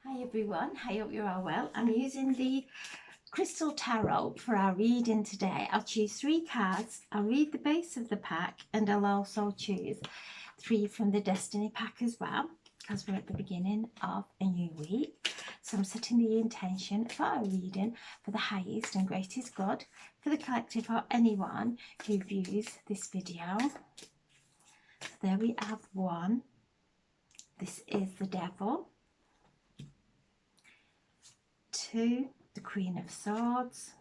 Hi everyone, I hope you're all well. I'm using the Crystal Tarot for our reading today. I'll choose 3 cards, I'll read the base of the pack, and I'll also choose 3 from the Destiny pack as well, because we're at the beginning of a new week. So I'm setting the intention for our reading for the highest and greatest good for the collective or anyone who views this video. So there we have 1. This is the Devil. 2, the Queen of Swords,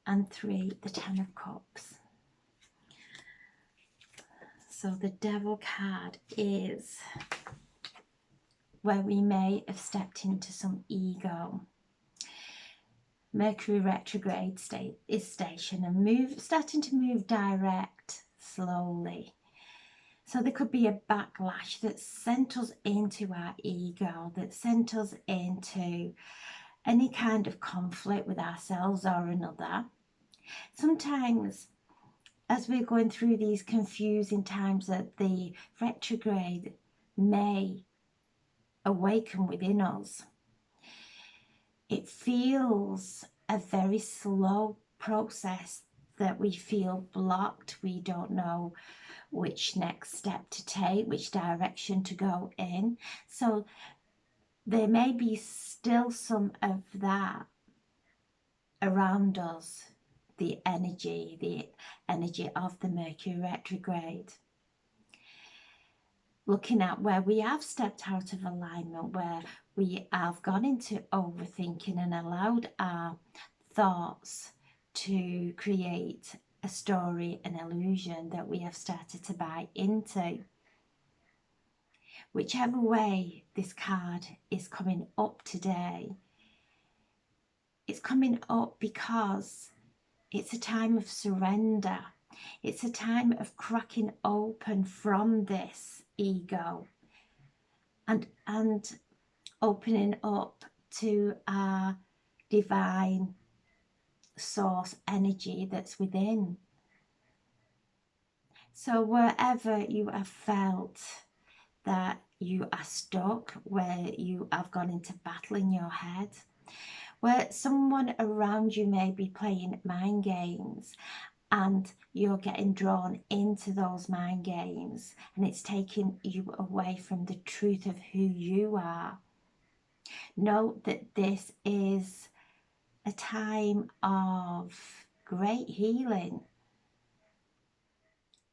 and 3, the Ten of Cups. So the Devil card is where we may have stepped into some ego. Mercury retrograde is stationed and starting to move direct slowly. So there could be a backlash that sent us into our ego, that sent us into any kind of conflict with ourselves or another. Sometimes as we're going through these confusing times, that the retrograde may awaken within us. It feels a very slow process, that we feel blocked. We don't know which next step to take, which direction to go in. So there may be still some of that around us, the energy of the Mercury retrograde. Looking at where we have stepped out of alignment, where we have gone into overthinking and allowed our thoughts to create a story, an illusion that we have started to buy into. Whichever way this card is coming up today, it's coming up because it's a time of surrender. It's a time of cracking open from this ego and opening up to our divine source energy that's within. So wherever you have felt that you are stuck, where you have gone into battle in your head, where someone around you may be playing mind games and you're getting drawn into those mind games and it's taking you away from the truth of who you are. Know that this is a time of great healing.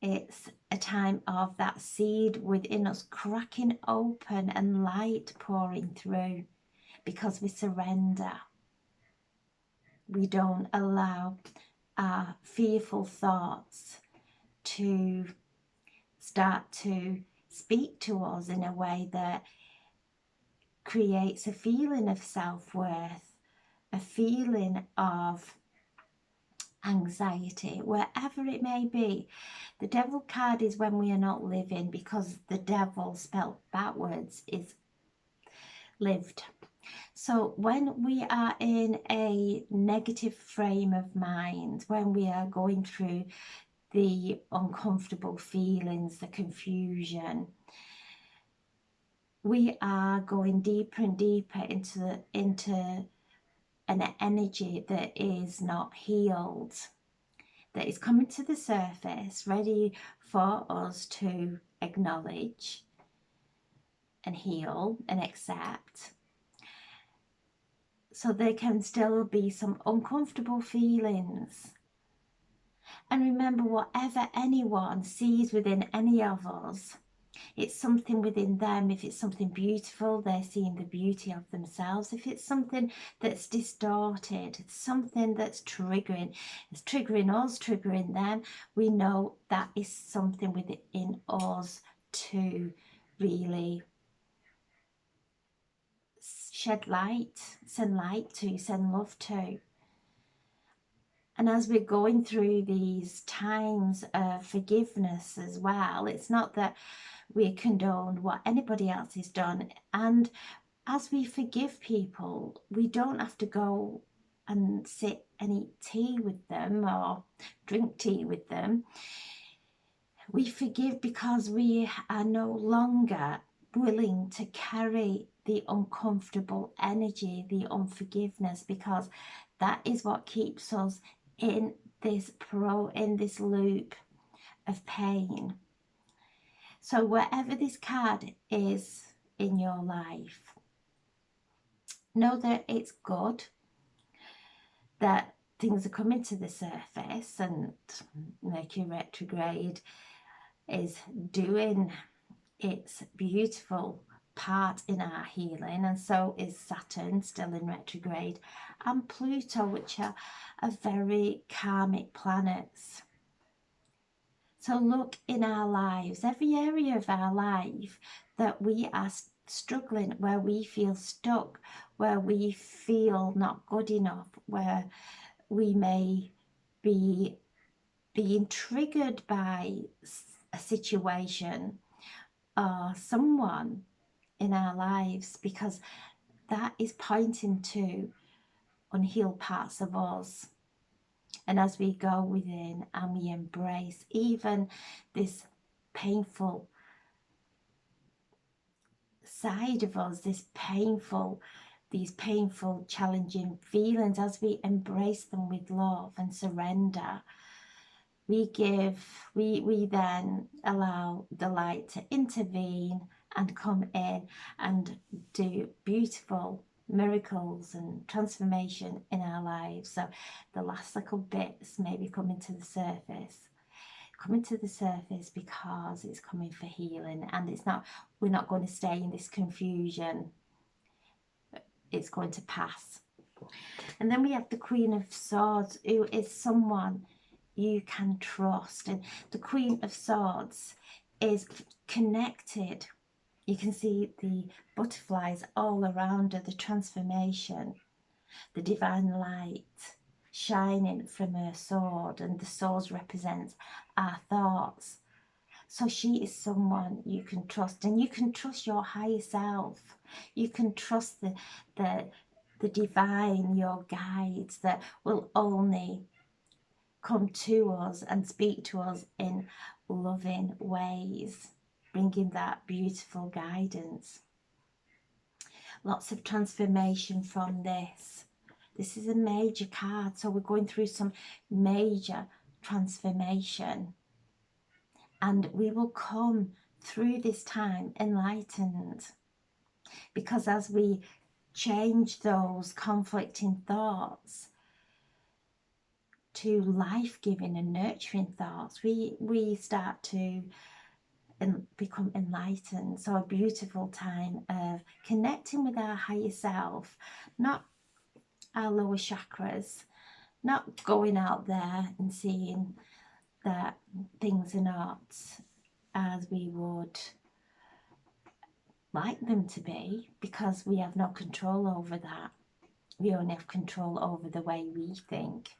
It's a time of that seed within us cracking open and light pouring through, because we surrender. We don't allow our fearful thoughts to start to speak to us in a way that creates a feeling of self-worth, a feeling of anxiety, wherever it may be. The Devil card is when we are not living, because the devil spelled backwards is lived. So when we are in a negative frame of mind, when we are going through the uncomfortable feelings, the confusion, we are going deeper and deeper into an energy that is not healed, that is coming to the surface, ready for us to acknowledge and heal and accept. So there can still be some uncomfortable feelings. And remember, whatever anyone sees within any of us, it's something within them. If it's something beautiful, they're seeing the beauty of themselves. If it's something that's distorted, it's something that's triggering, it's triggering us, triggering them, we know that is something within us to really shed light, send light to, send love to. And as we're going through these times of forgiveness as well, it's not that we condone what anybody else has done. And as we forgive people, we don't have to go and sit and eat tea with them or drink tea with them. We forgive because we are no longer willing to carry the uncomfortable energy, the unforgiveness, because that is what keeps us in this loop of pain. So wherever this card is in your life, know that it's good, that things are coming to the surface, and Mercury retrograde is doing its beautiful part in our healing, and so is Saturn, still in retrograde, and Pluto, which are very karmic planets. So look in our lives, every area of our life that we are struggling, where we feel stuck, where we feel not good enough, where we may be being triggered by a situation or someone in our lives, because that is pointing to unhealed parts of us. And as we go within and we embrace even this painful side of us, these painful, challenging feelings, as we embrace them with love and surrender, we then allow the light to intervene and come in and do beautiful miracles and transformation in our lives. So the last little bits maybe coming to the surface because it's coming for healing, and we're not going to stay in this confusion. It's going to pass. And then we have the Queen of Swords, who is someone you can trust. And the Queen of Swords is connected. You can see the butterflies all around her, the transformation, the divine light shining from her sword, and the sword represents our thoughts. So she is someone you can trust, and you can trust your higher self. You can trust the divine, your guides, that will only come to us and speak to us in loving ways, bringing that beautiful guidance. Lots of transformation from this. This is a major card, so we're going through some major transformation, and we will come through this time enlightened, because as we change those conflicting thoughts to life-giving and nurturing thoughts, we start to become enlightened. So a beautiful time of connecting with our higher self, not our lower chakras, not going out there and seeing that things are not as we would like them to be, because we have no control over that. We only have control over the way we think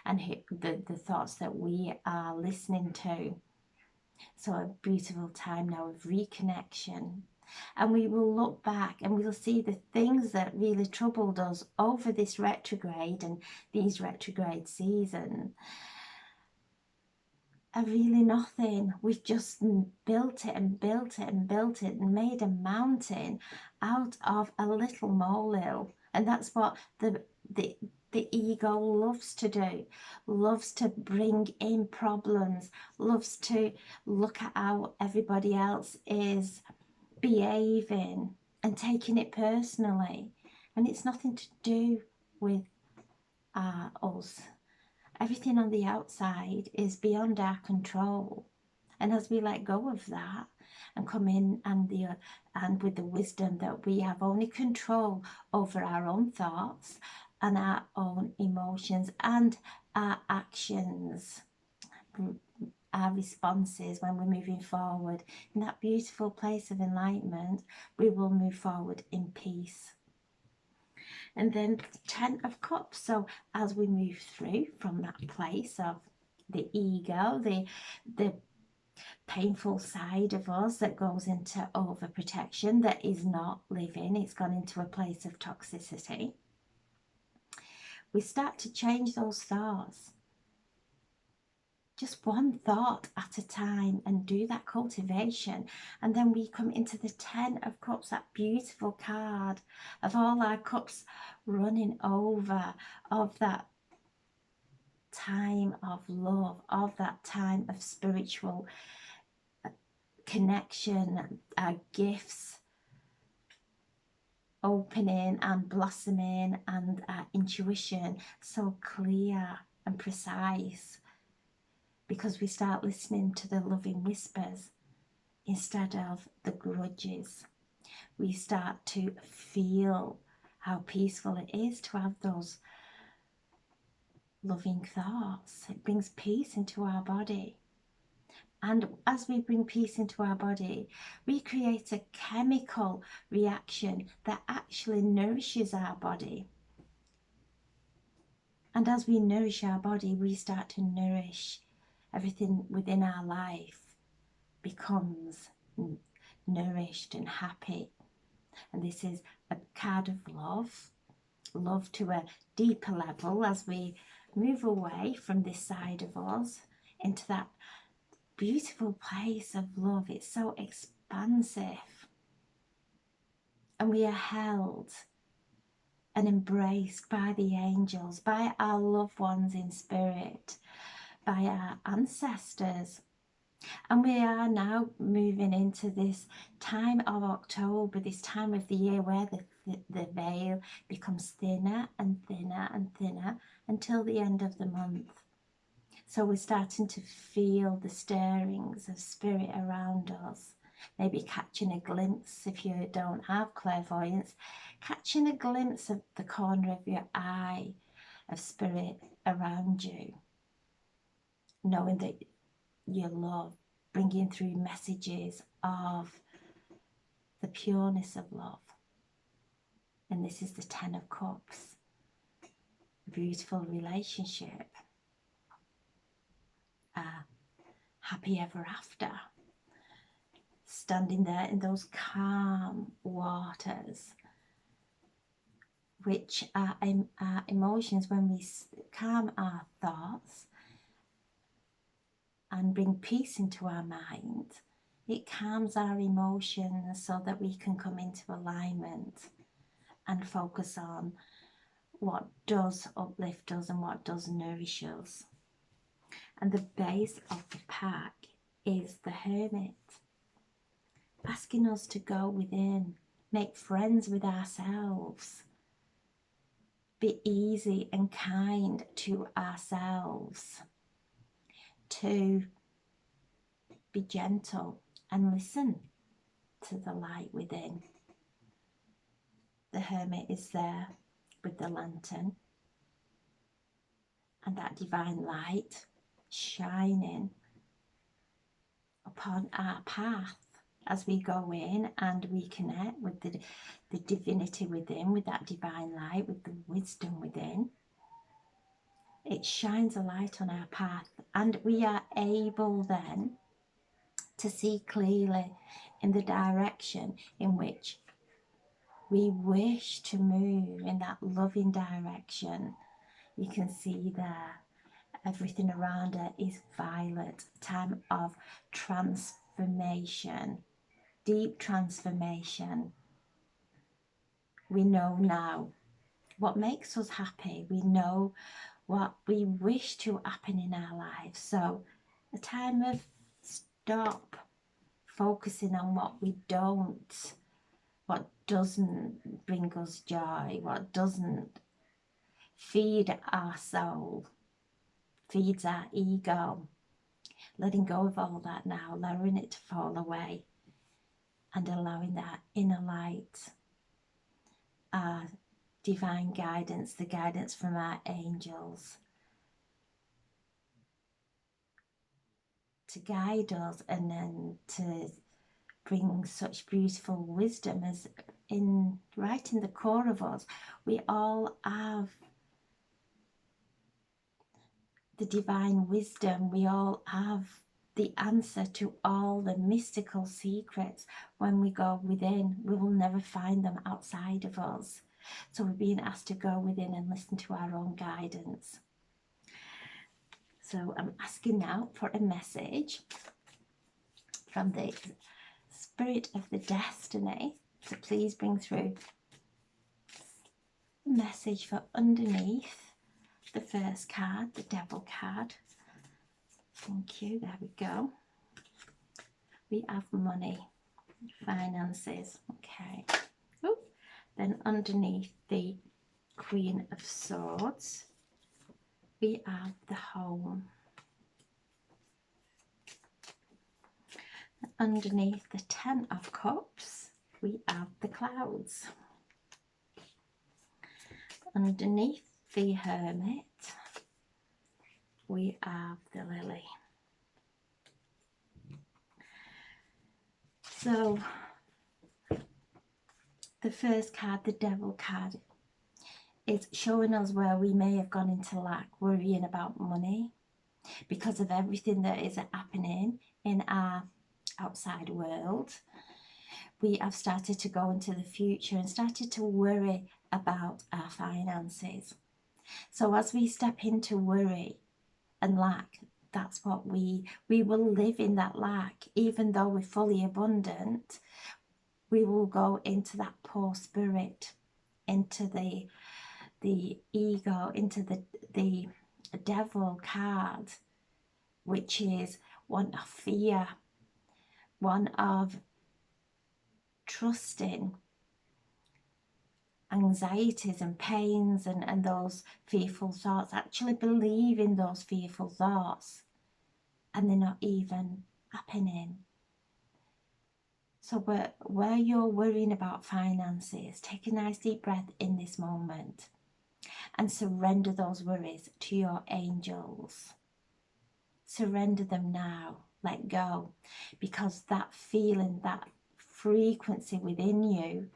and the thoughts that we are listening to. So a beautiful time now of reconnection. And we will look back and we'll see the things that really troubled us over this retrograde and these retrograde season are really nothing. We've just built it and built it and built it and made a mountain out of a little molehill. And that's what the ego loves to do, loves to bring in problems, loves to look at how everybody else is behaving and taking it personally. And it's nothing to do with us. Everything on the outside is beyond our control. And as we let go of that and come in and with the wisdom that we have only control over our own thoughts and our own emotions and our actions, our responses when we're moving forward, in that beautiful place of enlightenment, we will move forward in peace. And then the Ten of Cups. So as we move through from that place of the ego, the painful side of us that goes into overprotection, that is not living, it's gone into a place of toxicity, we start to change those thoughts. just one thought at a time, and do that cultivation. And then we come into the 10 of Cups, that beautiful card of all our cups running over, of that time of love, of that time of spiritual connection, our gifts opening and blossoming, and our intuition so clear and precise, because we start listening to the loving whispers instead of the grudges. We start to feel how peaceful it is to have those loving thoughts. It brings peace into our body. And as we bring peace into our body, we create a chemical reaction that actually nourishes our body. And as we nourish our body, we start to nourish everything within our life, becomes nourished and happy. And this is a card of love, love to a deeper level as we move away from this side of us into that beautiful place of love. It's so expansive, and we are held and embraced by the angels, by our loved ones in spirit, by our ancestors. And we are now moving into this time of October, this time of the year where the veil becomes thinner and thinner and thinner until the end of the month. So we're starting to feel the stirrings of spirit around us. Maybe catching a glimpse, if you don't have clairvoyance, catching a glimpse of the corner of your eye of spirit around you. Knowing that your love, bringing through messages of the pureness of love. And this is the 10 of Cups. A beautiful relationship. Happy ever after. Standing there in those calm waters, which are our emotions. When we calm our thoughts and bring peace into our mind, it calms our emotions so that we can come into alignment and focus on what does uplift us and what does nourish us. And the base of the pack is the Hermit, asking us to go within, make friends with ourselves, be easy and kind to ourselves, to be gentle and listen to the light within. The Hermit is there with the lantern and that divine light shining upon our path as we go in and we connect with the divinity within, with that divine light, with the wisdom within. It shines a light on our path, and we are able then to see clearly in the direction in which we wish to move, in that loving direction. You can see there, everything around it is violet, time of transformation, deep transformation. We know now what makes us happy. We know what we wish to happen in our lives. So a time of stop focusing on what we don't, what doesn't bring us joy, what doesn't feed our soul, feeds our ego. Letting go of all that now, allowing it to fall away, and allowing that inner light, our divine guidance, the guidance from our angels, to guide us, and then to bring such beautiful wisdom as right in the core of us. We all have the divine wisdom. We all have the answer to all the mystical secrets. When we go within, we will never find them outside of us. So we're being asked to go within and listen to our own guidance. So I'm asking now for a message from the Spirit of the Destiny to please bring through a message for underneath the first card, the Devil card. Thank you. There we go. We have money, finances. Okay. Ooh. Then underneath the Queen of Swords, we have the home. Underneath the Ten of Cups, we have the clouds. Underneath the Hermit, we have the Lily. So the first card, the Devil card, is showing us where we may have gone into lack, worrying about money because of everything that is happening in our outside world. We have started to go into the future and started to worry about our finances. So as we step into worry and lack, that's what we will live in, that lack. Even though we're fully abundant, we will go into that poor spirit, into the ego, into the Devil card, which is one of fear, one of trusting, anxieties and pains and those fearful thoughts, actually believing those fearful thoughts and they're not even happening. So where you're worrying about finances, take a nice deep breath in this moment and surrender those worries to your angels. Surrender them now, let go, because that feeling, that frequency within you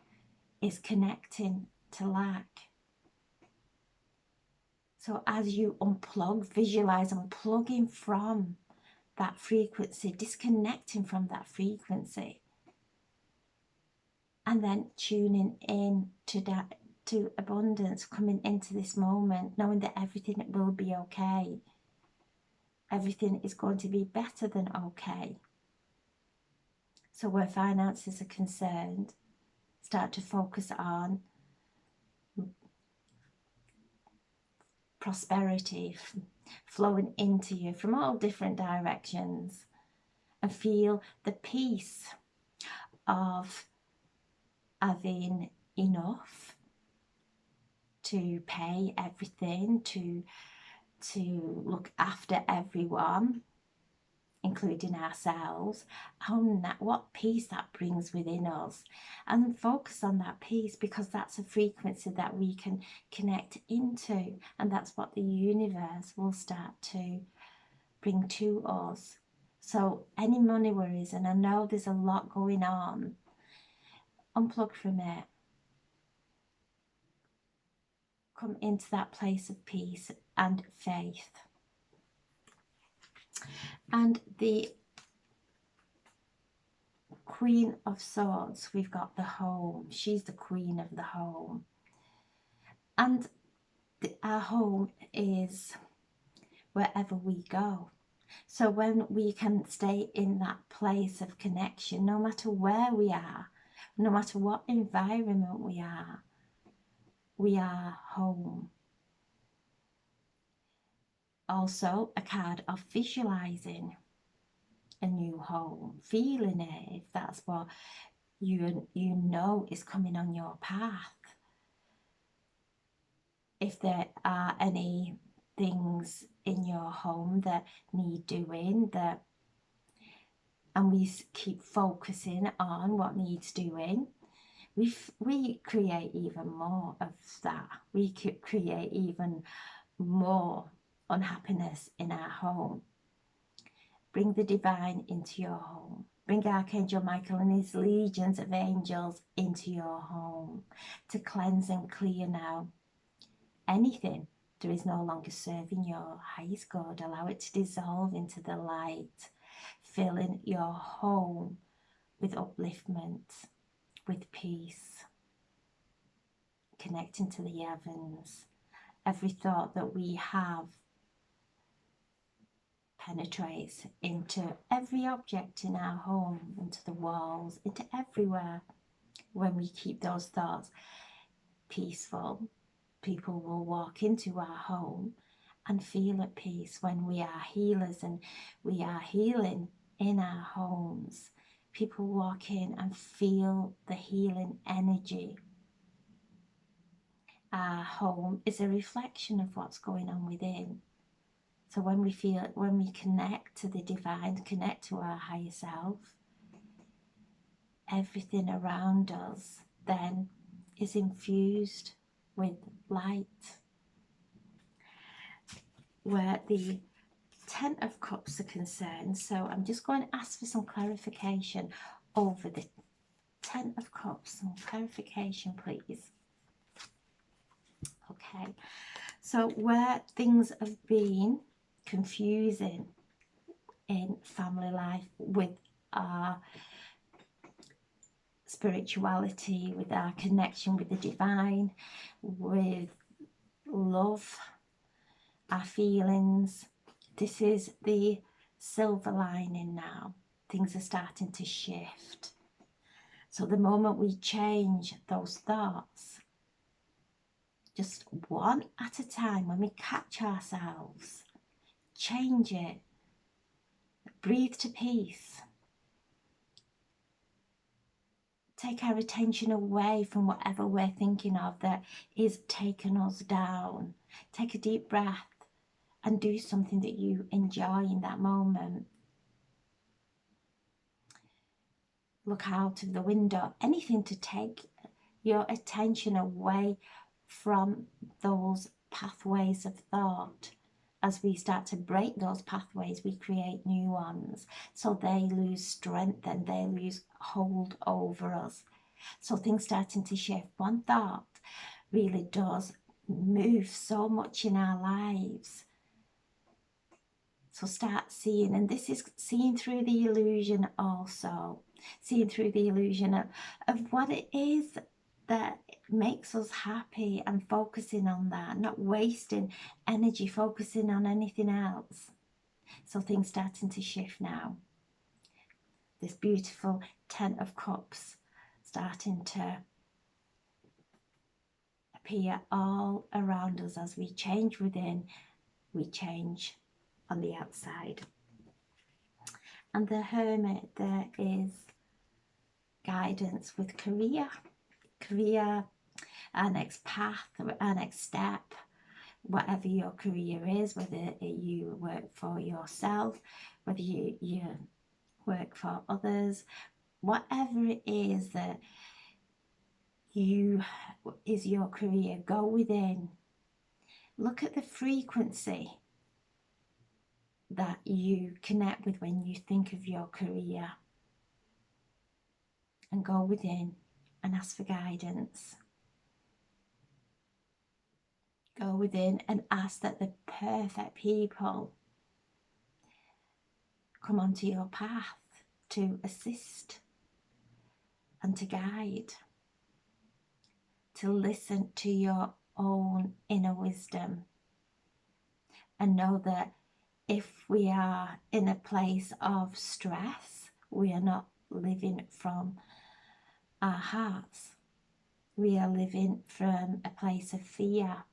is connecting to lack. So as you unplug, visualize unplugging from that frequency, disconnecting from that frequency, and then tuning in to that, to abundance, coming into this moment, knowing that everything will be okay. Everything is going to be better than okay. So where finances are concerned, start to focus on prosperity flowing into you from all different directions, and feel the peace of having enough to pay everything, to look after everyone, including ourselves, and that what peace that brings within us, and focus on that peace, because that's a frequency that we can connect into, and that's what the universe will start to bring to us. So any money worries, and I know there's a lot going on, unplug from it, come into that place of peace and faith. And the Queen of Swords, we've got the home. She's the queen of the home. And our home is wherever we go. So when we can stay in that place of connection, no matter where we are, no matter what environment we are home. Also a card of visualizing a new home, feeling it, if that's what you know is coming on your path. If there are any things in your home that need doing, and we keep focusing on what needs doing, we create even more of that. We could create even more unhappiness in our home. Bring the divine into your home. Bring Archangel Michael and his legions of angels into your home to cleanse and clear now anything that is no longer serving your highest good. Allow it to dissolve into the light, filling your home with upliftment, with peace, connecting to the heavens. Every thought that we have penetrates into every object in our home, into the walls, into everywhere. When we keep those thoughts peaceful, people will walk into our home and feel at peace. When we are healers and we are healing in our homes, people walk in and feel the healing energy. Our home is a reflection of what's going on within. So when we connect to the divine, connect to our higher self, everything around us then is infused with light. Where the Ten of Cups are concerned, so I'm just going to ask for some clarification over the Ten of Cups. Some clarification, please. Okay, so where things have been confusing in family life with our spirituality, with our connection with the divine, with love, our feelings, this is the silver lining now. Things are starting to shift. So the moment we change those thoughts, just one at a time, when we catch ourselves, change it, breathe to peace, take our attention away from whatever we're thinking of that is taking us down. Take a deep breath and do something that you enjoy in that moment. Look out of the window, anything to take your attention away from those pathways of thought. As we start to break those pathways, we create new ones. So they lose strength and they lose hold over us. So things starting to shift. One thought really does move so much in our lives. So start seeing, and this is seeing through the illusion also. Seeing through the illusion of what it is that makes us happy and focusing on that, not wasting energy focusing on anything else. So things starting to shift now. This beautiful Ten of Cups starting to appear all around us. As we change within, we change on the outside. And the Hermit, there is guidance with career, our next path, our next step, whatever your career is, whether you work for yourself, whether you work for others, whatever it is that is your career, go within. Look at the frequency that you connect with when you think of your career, and go within and ask for guidance. Go within and ask that the perfect people come onto your path to assist and to guide, to listen to your own inner wisdom, and know that if we are in a place of stress, we are not living from our hearts. We are living from a place of fear.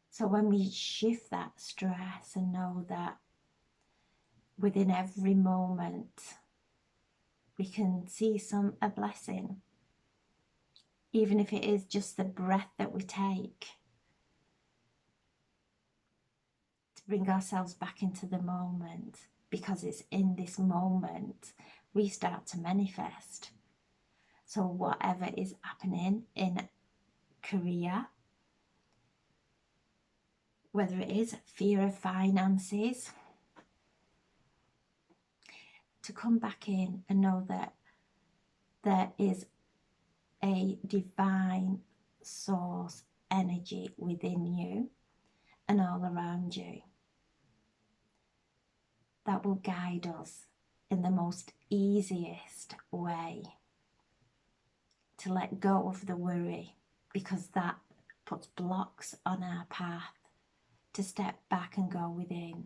So when we shift that stress and know that within every moment we can see a blessing, even if it is just the breath that we take, to bring ourselves back into the moment, because it's in this moment we start to manifest. So whatever is happening in career, whether it is fear of finances, to come back in and know that there is a divine source energy within you and all around you that will guide us in the most easiest way to let go of the worry, because that puts blocks on our path to step back and go within.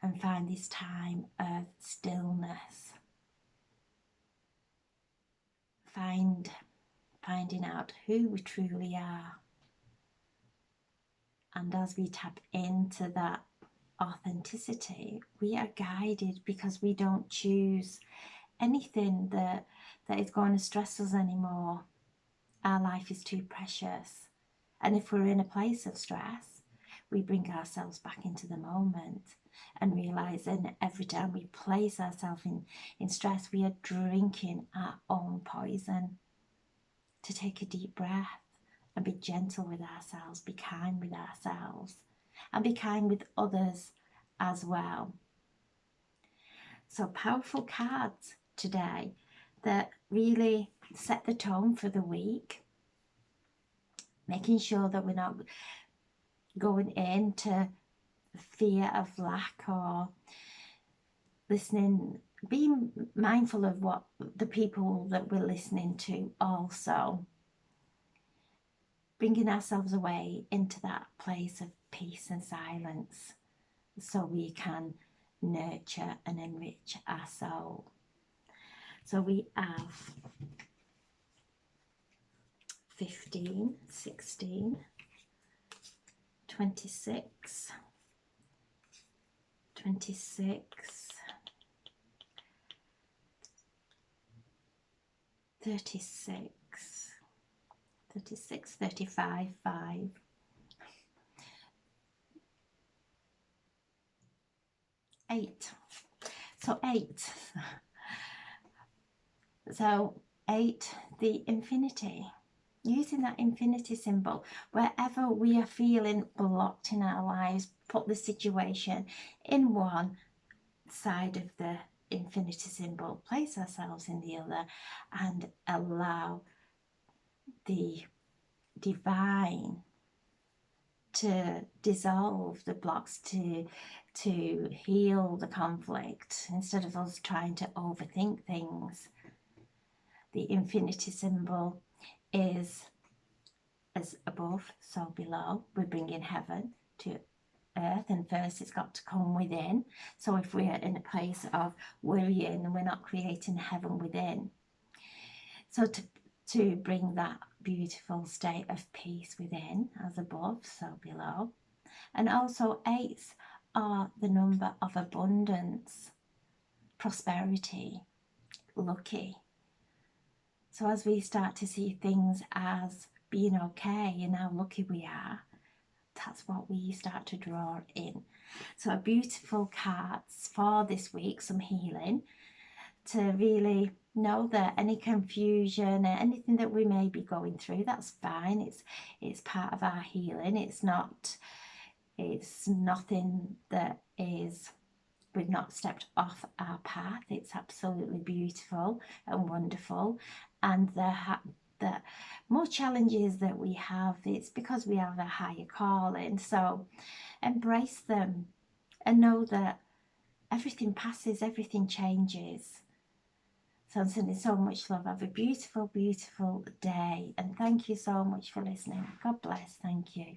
and find this time of stillness. Finding out who we truly are. And as we tap into that authenticity, we are guided because we don't choose anything that is going to stress us anymore. Our life is too precious. And if we're in a place of stress, we bring ourselves back into the moment and realizing every time we place ourselves in stress, we are drinking our own poison. To take a deep breath and be gentle with ourselves, be kind with ourselves, and be kind with others as well. So powerful cards today that really set the tone for the week, making sure that we're not going into fear of lack or listening, being mindful of what the people that we're listening to also, bringing ourselves away into that place of peace and silence so we can nurture and enrich our soul. So we have 15, 16, 26, 26, 36, 36, 35, 5, 8. So 8. So 8, the infinity. Using that infinity symbol, wherever we are feeling blocked in our lives, put the situation in one side of the infinity symbol, place ourselves in the other, and allow the divine to dissolve the blocks, to heal the conflict instead of us trying to overthink things. The infinity symbol is as above, so below. We're bringing heaven to earth, and first it's got to come within. So if we're in a place of worrying, and we're not creating heaven within. So to bring that beautiful state of peace within, as above, so below. And also 8s are the number of abundance, prosperity, lucky. So as we start to see things as being okay and how lucky we are, that's what we start to draw in. So beautiful cards for this week, some healing, to really know that any confusion, anything that we may be going through, that's fine. It's part of our healing. It's nothing that is, we've not stepped off our path. It's absolutely beautiful and wonderful. And the more challenges that we have, it's because we have a higher calling. So embrace them and know that everything passes, everything changes. So I'm sending so much love. Have a beautiful, beautiful day. And thank you so much for listening. God bless. Thank you.